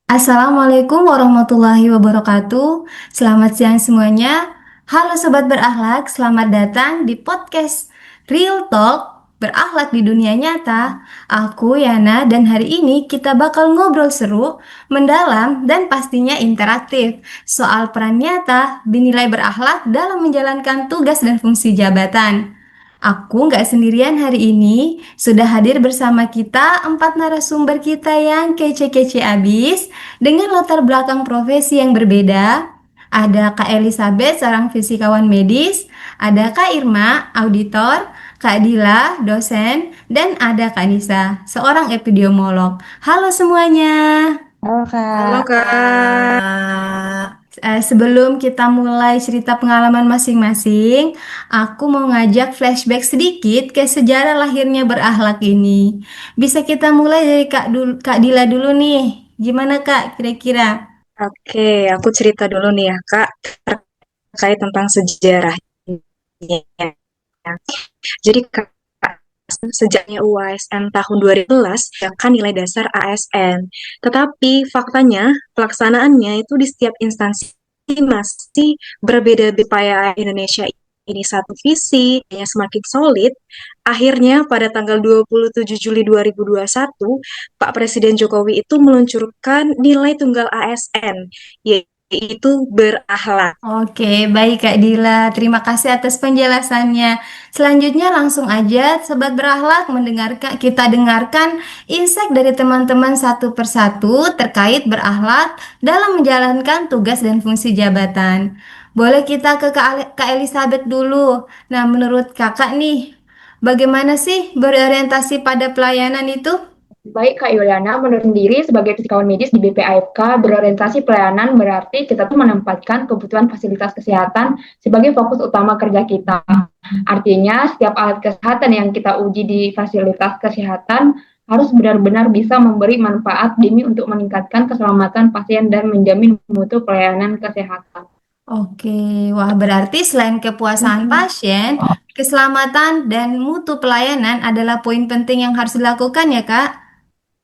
Assalamualaikum warahmatullahi wabarakatuh. Selamat siang semuanya. Halo sobat berakhlak, selamat datang di podcast Real Talk Berakhlak di Dunia Nyata. Aku Yana dan hari ini kita bakal ngobrol seru, mendalam dan pastinya interaktif soal peran nyata dinilai berakhlak dalam menjalankan tugas dan fungsi jabatan. Aku nggak sendirian hari ini, sudah hadir bersama kita empat narasumber kita yang kece-kece abis dengan latar belakang profesi yang berbeda. Ada Kak Elizabeth, seorang fisikawan medis, ada Kak Irma, auditor, Kak Dila, dosen, dan ada Kak Nisa, seorang epidemiolog. Halo semuanya. Halo Halo Kak, Kak. Sebelum kita mulai cerita pengalaman masing-masing, aku mau ngajak flashback sedikit ke sejarah lahirnya berakhlak ini. Bisa kita mulai dari Kak Dila dulu nih. Gimana Kak, kira-kira? Oke, aku cerita dulu nih ya, Kak, terkait tentang sejarahnya. Jadi, Kak, sejaknya UASN tahun 2011 kan nilai dasar ASN. Tetapi faktanya pelaksanaannya itu di setiap instansi masih berbeda-beda. Ya, Indonesia ini satu visi, yang semakin solid. Akhirnya pada tanggal 27 Juli 2021, Pak Presiden Jokowi itu meluncurkan nilai tunggal ASN, yaitu berakhlak. Oke, baik Kak Dila. Terima kasih atas penjelasannya. Selanjutnya langsung aja Sobat Berakhlak kita dengarkan insight dari teman-teman satu persatu terkait berakhlak dalam menjalankan tugas dan fungsi jabatan. Boleh kita ke Kak Elizabeth dulu. Nah, menurut Kakak nih, bagaimana sih berorientasi pada pelayanan itu? Baik Kak Yuliana, menurut sendiri sebagai fisikawan medis di BPAFK, berorientasi pelayanan berarti kita tuh menempatkan kebutuhan fasilitas kesehatan sebagai fokus utama kerja kita. Artinya, setiap alat kesehatan yang kita uji di fasilitas kesehatan harus benar-benar bisa memberi manfaat demi untuk meningkatkan keselamatan pasien dan menjamin mutu pelayanan kesehatan. Oke, wah berarti selain kepuasan pasien, keselamatan dan mutu pelayanan adalah poin penting yang harus dilakukan ya, Kak.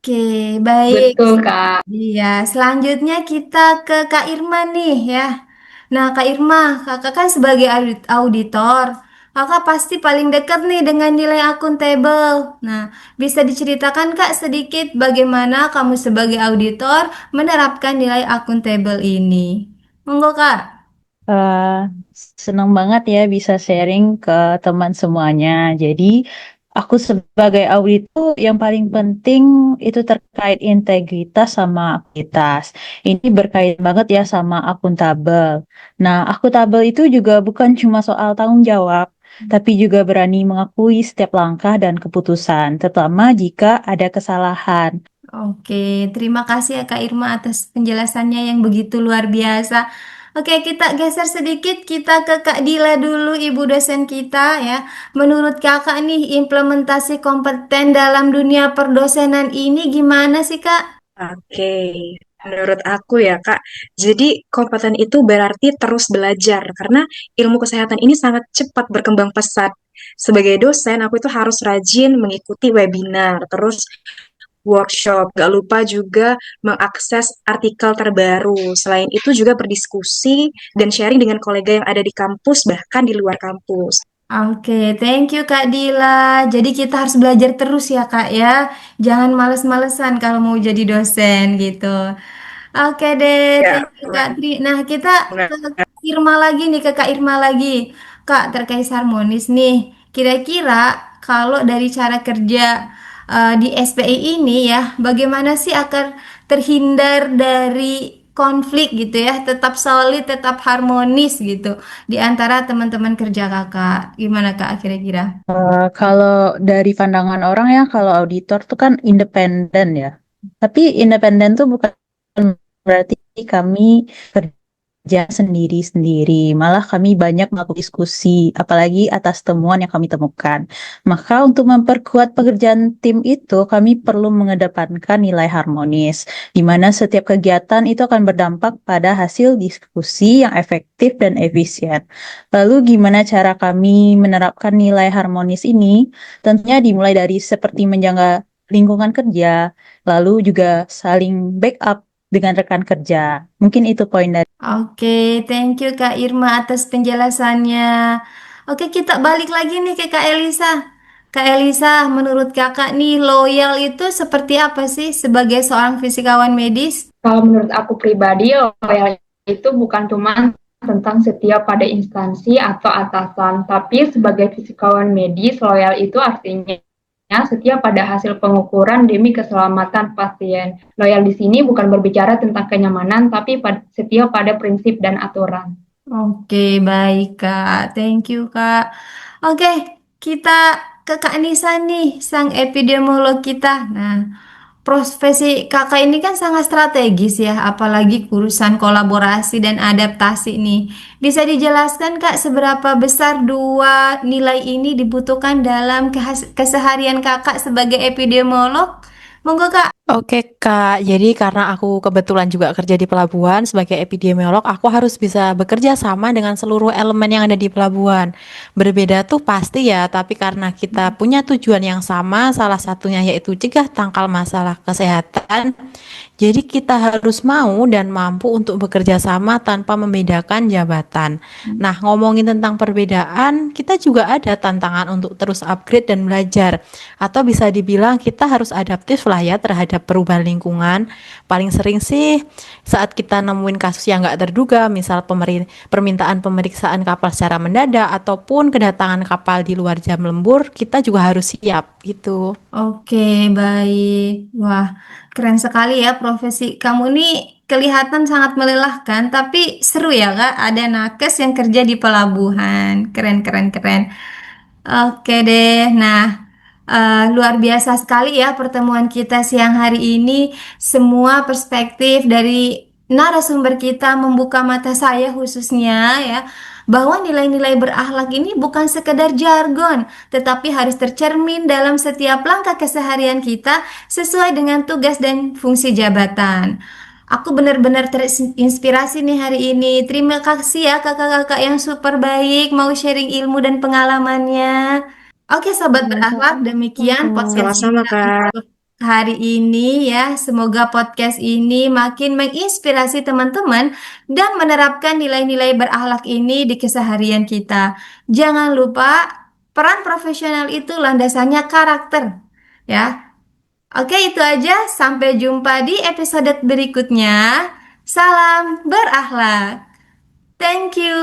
Oke, baik. Betul Kak. Iya, selanjutnya kita ke Kak Irma nih ya. Nah, Kak Irma, Kakak kan sebagai auditor, Kakak pasti paling dekat nih dengan nilai akuntabel. Nah, bisa diceritakan Kak sedikit bagaimana kamu sebagai auditor menerapkan nilai akuntabel ini? Monggo, Kak. eh, senang banget ya bisa sharing ke teman semuanya. Jadi, aku sebagai audit tuh yang paling penting itu terkait integritas sama akuitas. Ini berkaitan banget ya sama akuntabel. Nah, akuntabel itu juga bukan cuma soal tanggung jawab, tapi juga berani mengakui setiap langkah dan keputusan, terutama jika ada kesalahan. Oke, terima kasih ya Kak Irma atas penjelasannya yang begitu luar biasa. Oke, kita geser sedikit, kita ke Kak Dila dulu, Ibu dosen kita ya. Menurut Kakak nih, implementasi kompeten dalam dunia perdosenan ini gimana sih Kak? Oke, menurut aku ya, Kak, jadi kompeten itu berarti terus belajar, karena ilmu kesehatan ini sangat cepat berkembang pesat. Sebagai dosen, aku itu harus rajin mengikuti webinar, terus workshop. Gak lupa juga mengakses artikel terbaru. Selain itu juga berdiskusi dan sharing dengan kolega yang ada di kampus, bahkan di luar kampus. Oke, thank you Kak Dila. Jadi kita harus belajar terus ya Kak ya. Jangan males-malesan kalau mau jadi dosen gitu. Oke deh, Ya, thank you Kak Tri. Nah, kita ke Kak Irma lagi nih, ke Kak Irma lagi. Kak, terkait harmonis nih. Kira-kira kalau dari cara kerja di SPI ini ya, bagaimana sih agar terhindar dari konflik gitu ya, tetap solid, tetap harmonis gitu di antara teman-teman kerja Kakak. Gimana Kak kira-kira? Kalau dari pandangan orang ya, kalau auditor tuh kan independen ya. Tapi independen tuh bukan berarti kami kerja sendiri-sendiri. Malah kami banyak melakukan diskusi, apalagi atas temuan yang kami temukan. Maka untuk memperkuat pekerjaan tim itu, kami perlu mengedepankan nilai harmonis, di mana setiap kegiatan itu akan berdampak pada hasil diskusi yang efektif dan efisien. Lalu gimana cara kami menerapkan nilai harmonis ini? Tentunya dimulai dari seperti menjaga lingkungan kerja, lalu juga saling backup dengan rekan kerja. Mungkin itu poin dari Oke, thank you Kak Irma atas penjelasannya. Oke, kita balik lagi nih ke Kak Elisa. Kak Elisa, menurut Kakak nih loyal itu seperti apa sih sebagai seorang fisikawan medis? Kalau menurut aku pribadi, loyal itu bukan cuma tentang setia pada instansi atau atasan, tapi sebagai fisikawan medis, loyal itu artinya setia pada hasil pengukuran demi keselamatan pasien. Loyal di sini bukan berbicara tentang kenyamanan, tapi setia pada prinsip dan aturan. Oke, baik Kak. Thank you Kak. Oke, kita ke Kak Nisa nih, sang epidemiolog kita. Nah, profesi kakak ini kan sangat strategis ya, apalagi urusan kolaborasi dan adaptasi nih. Bisa dijelaskan Kak, seberapa besar dua nilai ini dibutuhkan dalam keseharian kakak sebagai epidemiolog? Monggo Kak. Oke Kak, jadi karena aku kebetulan juga kerja di pelabuhan sebagai epidemiolog, aku harus bisa bekerja sama dengan seluruh elemen yang ada di pelabuhan. Berbeda tuh pasti ya, tapi karena kita punya tujuan yang sama, salah satunya yaitu cegah tangkal masalah kesehatan, jadi kita harus mau dan mampu untuk bekerja sama tanpa membedakan jabatan. Nah, ngomongin tentang perbedaan, kita juga ada tantangan untuk terus upgrade dan belajar. Atau bisa dibilang kita harus adaptif lah ya terhadap perubahan lingkungan. Paling sering sih saat kita nemuin kasus yang nggak terduga, misal permintaan pemeriksaan kapal secara mendadak ataupun kedatangan kapal di luar jam lembur, kita juga harus siap gitu. Oke, baik. Wah, keren sekali ya profesi kamu ini kelihatan sangat melelahkan, tapi seru ya Kak. Ada nakes yang kerja di pelabuhan. Keren, keren, keren. Oke deh. Nah, luar biasa sekali ya pertemuan kita siang hari ini. Semua perspektif dari narasumber kita membuka mata saya khususnya ya, bahwa nilai-nilai berakhlak ini bukan sekedar jargon, tetapi harus tercermin dalam setiap langkah keseharian kita sesuai dengan tugas dan fungsi jabatan. Aku benar-benar terinspirasi nih hari ini. Terima kasih ya kakak-kakak yang super baik mau sharing ilmu dan pengalamannya. Oke, sobat berakhlak, demikian podcast Sama-sama, kita Kak. untuk hari ini ya. Semoga podcast ini makin menginspirasi teman-teman dan menerapkan nilai-nilai berakhlak ini di keseharian kita. Jangan lupa, peran profesional itu landasannya karakter, ya. Oke, itu aja. Sampai jumpa di episode berikutnya. Salam berakhlak. Thank you.